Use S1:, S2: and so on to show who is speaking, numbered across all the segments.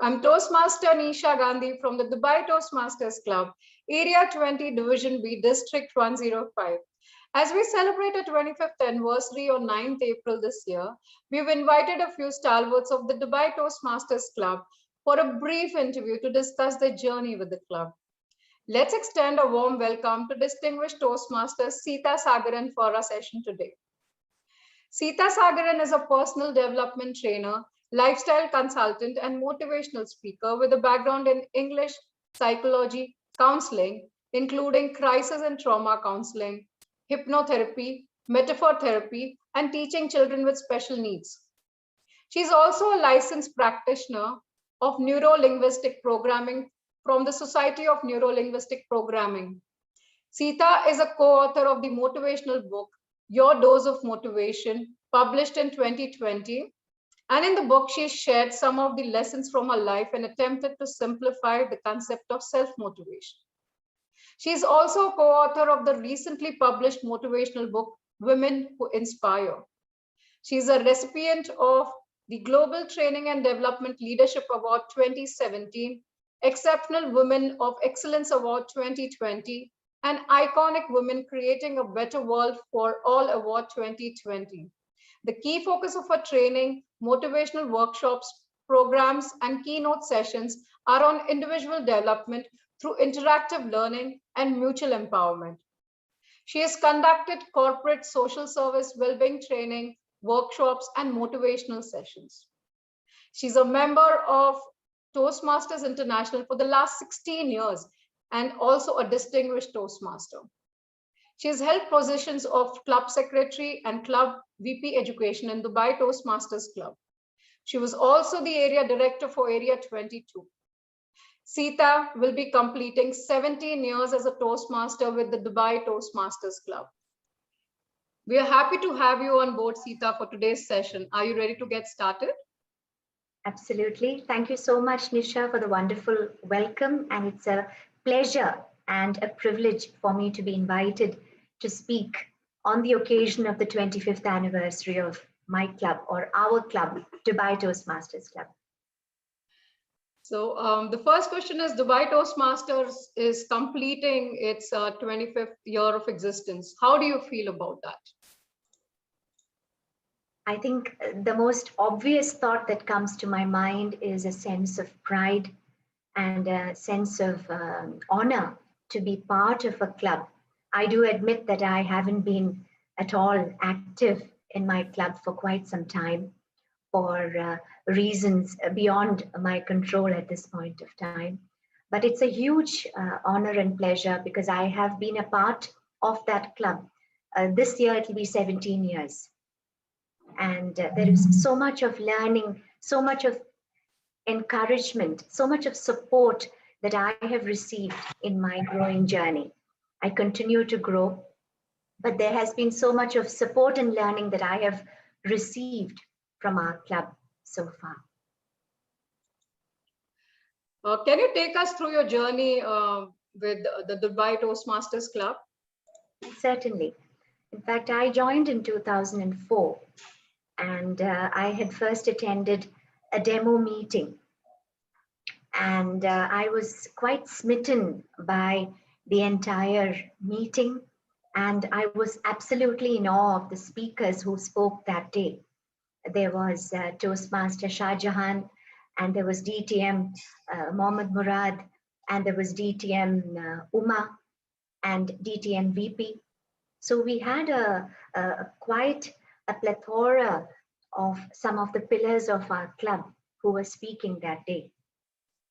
S1: I'm Toastmaster Nisha Gandhi from the Dubai Toastmasters Club, Area 20, Division B, District 105. As we celebrate our 25th anniversary on 9th April this year, we've invited a few stalwarts of the Dubai Toastmasters Club for a brief interview to discuss their journey with the club. Let's extend a warm welcome to distinguished Toastmaster Seetha Sagaran for our session today. Seetha Sagaran is a personal development trainer, lifestyle consultant, and motivational speaker with a background in English, psychology, counseling, including crisis and trauma counseling, hypnotherapy, metaphor therapy, and teaching children with special needs. She's also a licensed practitioner of neuro-linguistic programming from the Society of Neuro-Linguistic Programming. Seetha is a co-author of the motivational book, Your Dose of Motivation, published in 2020. And in the book, she shared some of the lessons from her life and attempted to simplify the concept of self-motivation. She is also a co-author of the recently published motivational book, Women Who Inspire. She is a recipient of the Global Training and Development Leadership Award 2017, Exceptional Women of Excellence Award 2020, and Iconic Women Creating a Better World for All Award 2020. The key focus of her training, motivational workshops, programs, and keynote sessions are on individual development through interactive learning and mutual empowerment. She has conducted corporate social service, well-being training, workshops, and motivational sessions. She's a member of Toastmasters International for the last 16 years and also a distinguished Toastmaster. She has held positions of Club Secretary and Club VP Education in Dubai Toastmasters Club. She was also the Area Director for Area 22. Seetha will be completing 17 years as a Toastmaster with the Dubai Toastmasters Club. We are happy to have you on board, Seetha, for today's session. Are you ready to get started?
S2: Absolutely. Thank you so much, Nisha, for the wonderful welcome. And it's a pleasure and a privilege for me to be invited to speak on the occasion of the 25th anniversary of my club, or our club, Dubai Toastmasters Club.
S1: So the first question is, Dubai Toastmasters is completing its 25th year of existence. How do you feel about that?
S2: I think the most obvious thought that comes to my mind is a sense of pride and a sense of honor to be part of a club. I do admit that I haven't been at all active in my club for quite some time for reasons beyond my control at this point of time. But it's a huge honor and pleasure because I have been a part of that club. This year it will be 17 years. And there is so much of learning, so much of encouragement, so much of support that I have received in my growing journey. I continue to grow, but there has been so much of support and learning that I have received from our club so far.
S1: Can you take us through your journey with the Dubai Toastmasters Club?
S2: Certainly. In fact, I joined in 2004 and I had first attended a demo meeting. And I was quite smitten by the entire meeting. And I was absolutely in awe of the speakers who spoke that day. There was Toastmaster Shah Jahan, and there was DTM Mohammad Murad, and there was DTM Uma, and DTM VP. So we had quite a plethora of some of the pillars of our club who were speaking that day.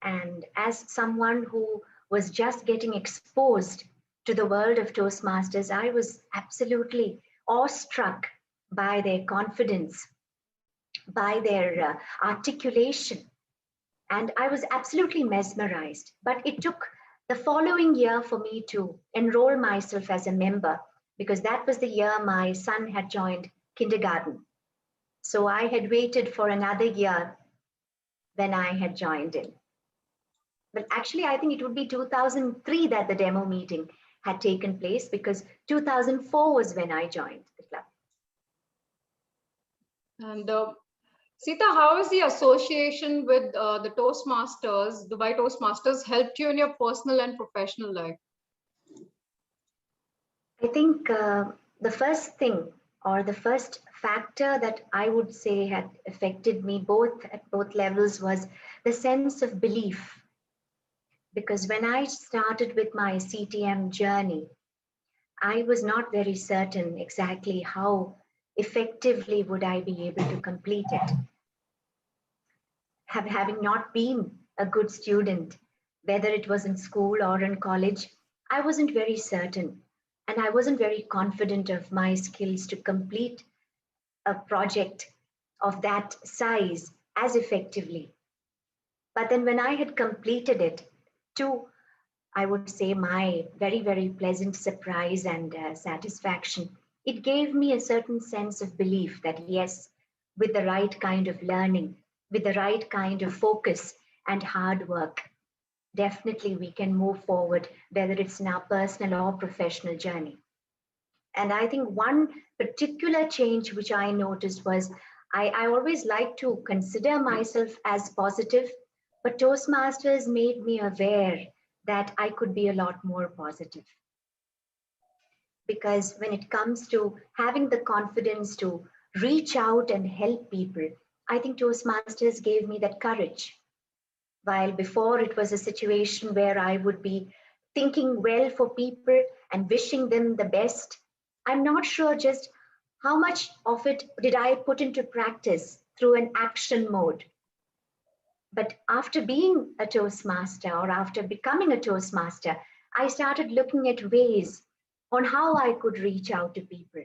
S2: And as someone who was just getting exposed to the world of Toastmasters, I was absolutely awestruck by their confidence, by their articulation. And I was absolutely mesmerized. But it took the following year for me to enroll myself as a member, because that was the year my son had joined kindergarten. So I had waited for another year when I had joined in. But actually, I think it would be 2003 that the demo meeting had taken place, because 2004 was when I joined the club.
S1: And Sita, how has the association with the Toastmasters, Dubai Toastmasters, helped you in your personal and professional life?
S2: I think the first thing or the first factor that I would say had affected me both at both levels was the sense of belief. Because when I started with my CTM journey, I was not very certain exactly how effectively would I be able to complete it. Having not been a good student, whether it was in school or in college, I wasn't very certain. And I wasn't very confident of my skills to complete a project of that size as effectively. But then when I had completed it, to, I would say, my very, very pleasant surprise and satisfaction, it gave me a certain sense of belief that yes, with the right kind of learning, with the right kind of focus and hard work, definitely we can move forward, whether it's in our personal or professional journey. And I think one particular change which I noticed was I always like to consider myself as positive, but Toastmasters made me aware that I could be a lot more positive. Because when it comes to having the confidence to reach out and help people, I think Toastmasters gave me that courage. While before it was a situation where I would be thinking well for people and wishing them the best, I'm not sure just how much of it did I put into practice through an action mode. But after being a Toastmaster or after becoming a Toastmaster, I started looking at ways on how I could reach out to people.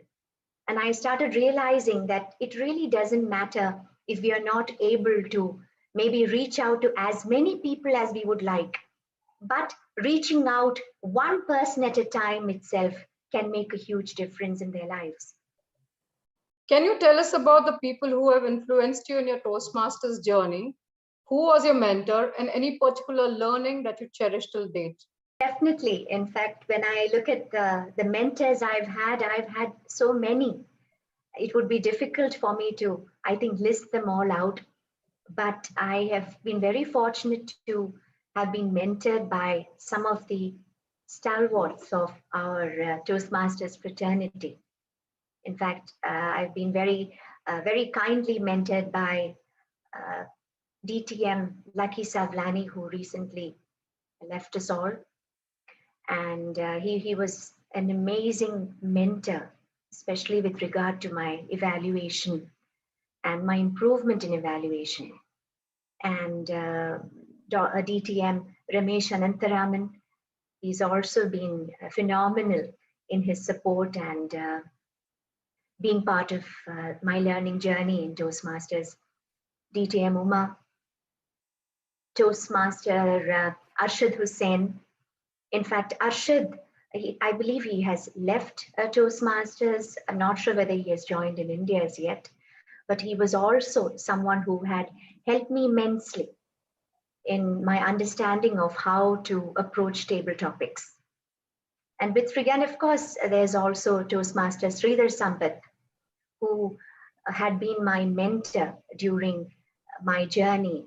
S2: And I started realizing that it really doesn't matter if we are not able to maybe reach out to as many people as we would like, but reaching out one person at a time itself can make a huge difference in their lives.
S1: Can you tell us about the people who have influenced you in your Toastmasters journey? Who was your mentor and any particular learning that you cherish till date?
S2: Definitely. In fact, when I look at the mentors I've had so many. It would be difficult for me to, I think, list them all out. But I have been very fortunate to have been mentored by some of the stalwarts of our Toastmasters fraternity. In fact, I've been very kindly mentored by uh, DTM Lucky Savlani, who recently left us all. And he was an amazing mentor, especially with regard to my evaluation and my improvement in evaluation. And DTM Ramesh Anantaraman, he's also been phenomenal in his support and being part of my learning journey in Toastmasters. DTM Uma, Toastmaster Arshad Hussain. In fact, Arshad, I believe he has left Toastmasters. I'm not sure whether he has joined in India as yet, but he was also someone who had helped me immensely in my understanding of how to approach table topics. And with regard, of course, there's also Toastmaster Sridhar Sampath, who had been my mentor during my journey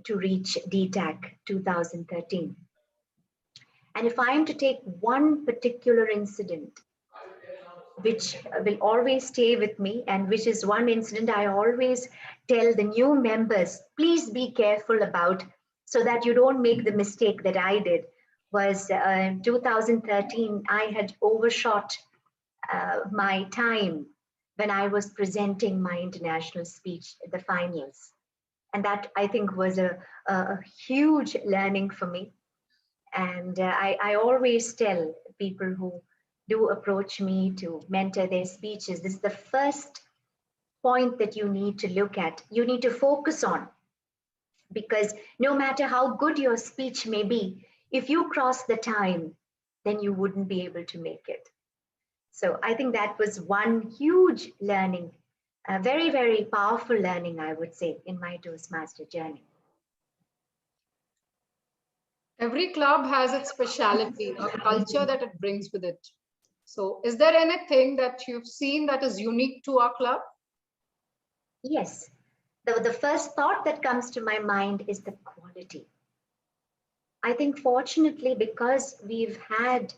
S2: to reach DTAC 2013. And if I am to take one particular incident which will always stay with me, and which is one incident I always tell the new members, please be careful about so that you don't make the mistake that I did, was 2013, I had overshot my time when I was presenting my international speech at the finals. And that I think was a huge learning for me. And I always tell people who do approach me to mentor their speeches, this is the first point that you need to look at, you need to focus on. Because no matter how good your speech may be, if you cross the time, then you wouldn't be able to make it. So I think that was one huge learning, a very, very powerful learning, I would say, in my Toastmaster journey.
S1: Every club has its speciality, a culture that it brings with it. So, is there anything that you've seen that is unique to our club?
S2: Yes, the first thought that comes to my mind is the quality. I think fortunately, because we've had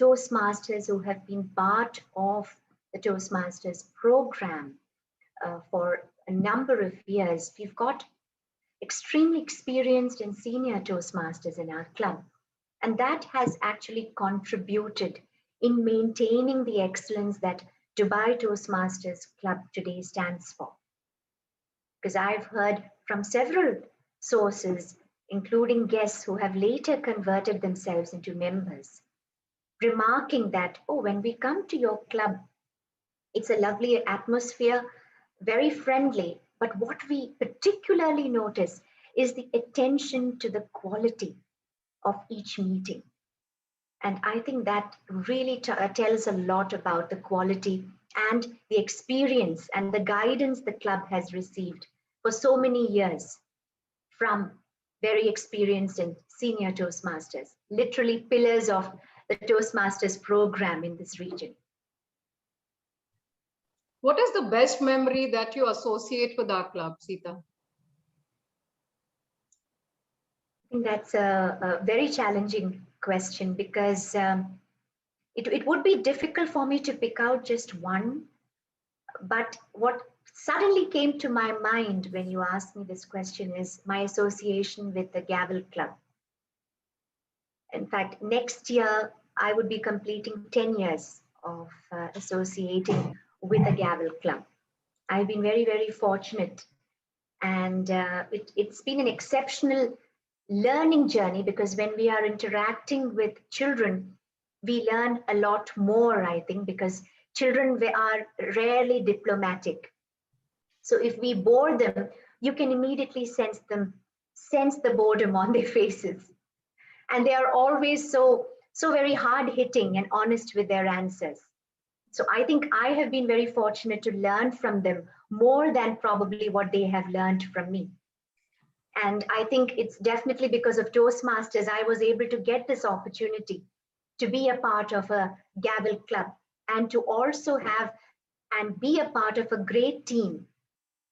S2: Toastmasters who have been part of the Toastmasters program for a number of years, we've got extremely experienced and senior Toastmasters in our club. And that has actually contributed in maintaining the excellence that Dubai Toastmasters Club today stands for. Because I've heard from several sources, including guests who have later converted themselves into members, remarking that, oh, when we come to your club, it's a lovely atmosphere, very friendly. But what we particularly notice is the attention to the quality of each meeting. And I think that really tells a lot about the quality and the experience and the guidance the club has received for so many years from very experienced and senior Toastmasters, literally pillars of the Toastmasters program in this region.
S1: What is the best memory that you associate with our club, Seetha?
S2: I think that's a very challenging question because it would be difficult for me to pick out just one. But what suddenly came to my mind when you asked me this question is my association with the Gavel Club. In fact, next year, I would be completing 10 years of associating with the Gavel Club. I've been very, very fortunate. And it's been an exceptional learning journey because when we are interacting with children, we learn a lot more, I think, because children are rarely diplomatic. So if we bore them, you can immediately sense the boredom on their faces. And they are always so very hard hitting and honest with their answers. So I think I have been very fortunate to learn from them more than probably what they have learned from me. And I think it's definitely because of Toastmasters, I was able to get this opportunity to be a part of a Gavel Club and to also have and be a part of a great team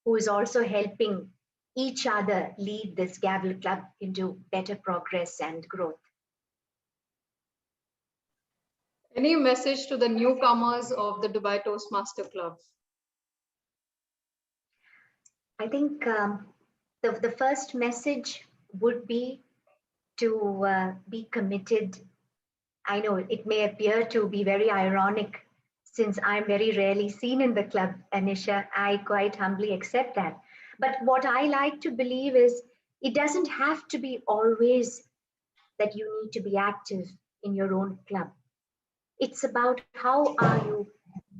S2: who is also helping each other lead this Gavel Club into better progress and growth.
S1: Any message to the newcomers of the Dubai Toastmaster Club?
S2: I think the first message would be to be committed. I know it may appear to be very ironic since I'm very rarely seen in the club, Nisha. I quite humbly accept that. But what I like to believe is it doesn't have to be always that you need to be active in your own club. It's about how are you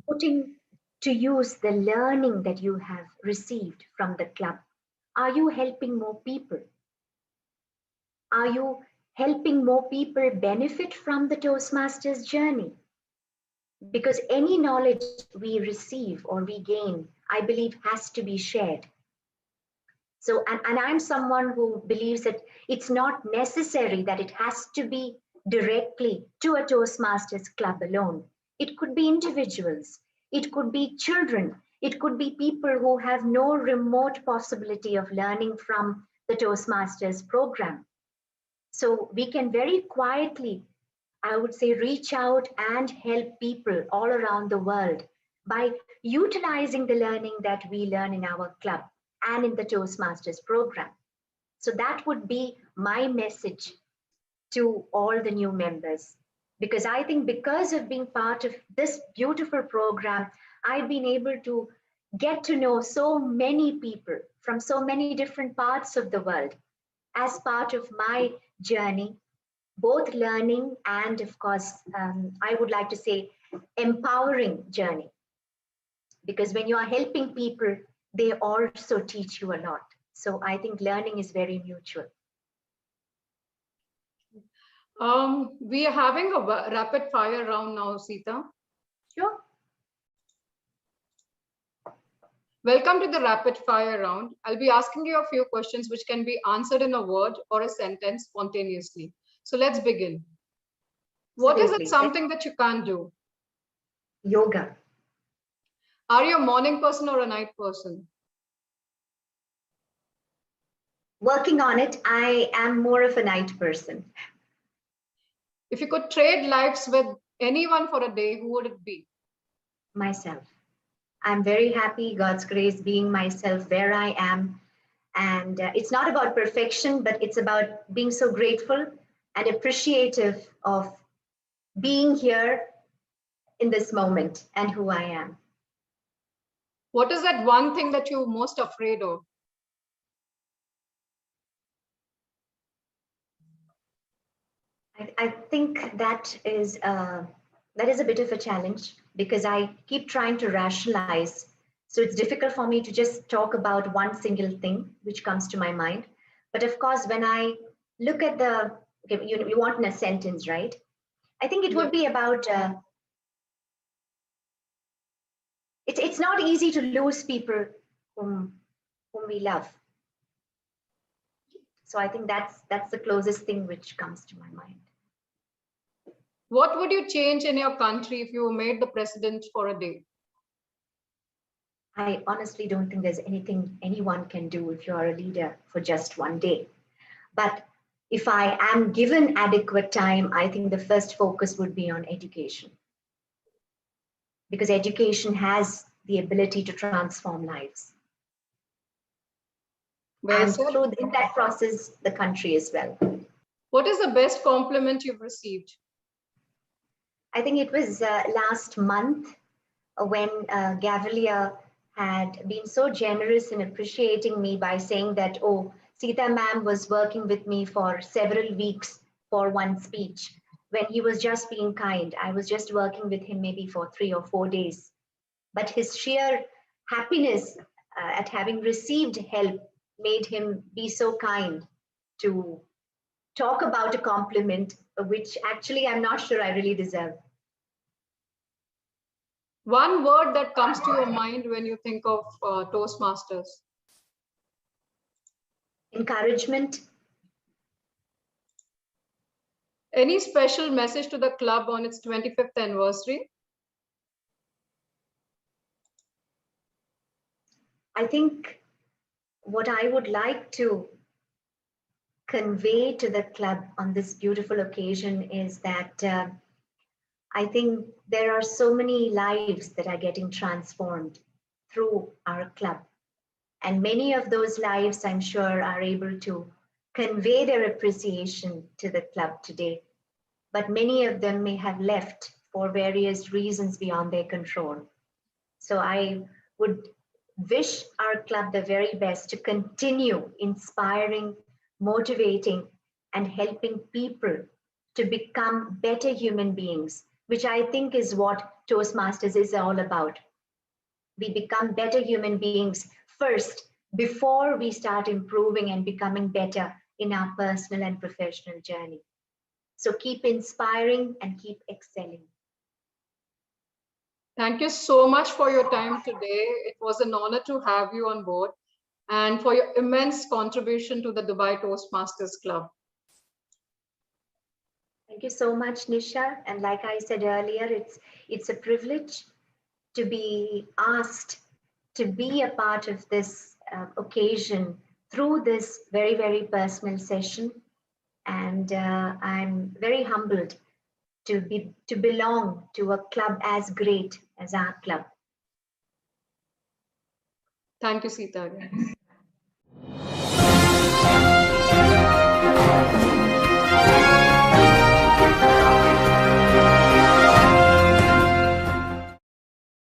S2: putting to use the learning that you have received from the club. Are you helping more people? Are you helping more people benefit from the Toastmasters journey? Because any knowledge we receive or we gain, I believe, has to be shared. So, and I'm someone who believes that it's not necessary that it has to be directly to a Toastmasters club alone. It could be individuals, it could be children, it could be people who have no remote possibility of learning from the Toastmasters program. So we can very quietly, I would say, reach out and help people all around the world by utilizing the learning that we learn in our club and in the Toastmasters program. So that would be my message to all the new members. Because I think because of being part of this beautiful program, I've been able to get to know so many people from so many different parts of the world as part of my journey, both learning and, of course, I would like to say, empowering journey. Because when you are helping people, they also teach you a lot. So I think learning is very mutual.
S1: We are having a rapid fire round now, Seetha.
S2: Sure.
S1: Welcome to the rapid fire round. I'll be asking you a few questions which can be answered in a word or a sentence spontaneously. So let's begin. What is it something that you can't do?
S2: Yoga.
S1: Are you a morning person or a night person?
S2: Working on it. I am more of a night person.
S1: If you could trade lives with anyone for a day, who would it be?
S2: Myself. I'm very happy, God's grace, being myself where I am. And it's not about perfection, but it's about being so grateful and appreciative of being here in this moment and who I am.
S1: What is that one thing that you're most afraid of?
S2: I think that is a bit of a challenge because I keep trying to rationalize. So it's difficult for me to just talk about one single thing which comes to my mind. But of course, when I look at okay, you want in a sentence, right? I think it would be about, it's not easy to lose people whom we love. So I think that's the closest thing which comes to my mind.
S1: What would you change in your country if you were made the president for a day?
S2: I honestly don't think there's anything anyone can do if you're a leader for just one day. But if I am given adequate time, I think the first focus would be on education. Because education has the ability to transform lives.
S1: Well
S2: And
S1: said.
S2: through in that process, the country as well.
S1: What is the best compliment you've received?
S2: I think it was last month when Gavalier had been so generous in appreciating me by saying that, oh, Seetha ma'am was working with me for several weeks for one speech. When he was just being kind, I was just working with him maybe for 3 or 4 days. But his sheer happiness at having received help made him be so kind to talk about a compliment, which actually I'm not sure I really deserve.
S1: One word that comes to your mind when you think of Toastmasters?
S2: Encouragement.
S1: Any special message to the club on its 25th anniversary?
S2: I think what I would like to convey to the club on this beautiful occasion is that I think there are so many lives that are getting transformed through our club. And many of those lives, I'm sure, are able to convey their appreciation to the club today. But many of them may have left for various reasons beyond their control. So I would wish our club the very best to continue inspiring, motivating, and helping people to become better human beings, which I think is what Toastmasters is all about. We become better human beings first before we start improving and becoming better in our personal and professional journey. So keep inspiring and keep excelling.
S1: Thank you so much for your time today. It was an honor to have you on board and for your immense contribution to the Dubai Toastmasters Club.
S2: Thank you so much, Nisha. And like I said earlier, it's a privilege to be asked to be a part of this occasion through this very, very personal session. And I'm very humbled to belong to a club as great as our club.
S1: Thank you, Seetha.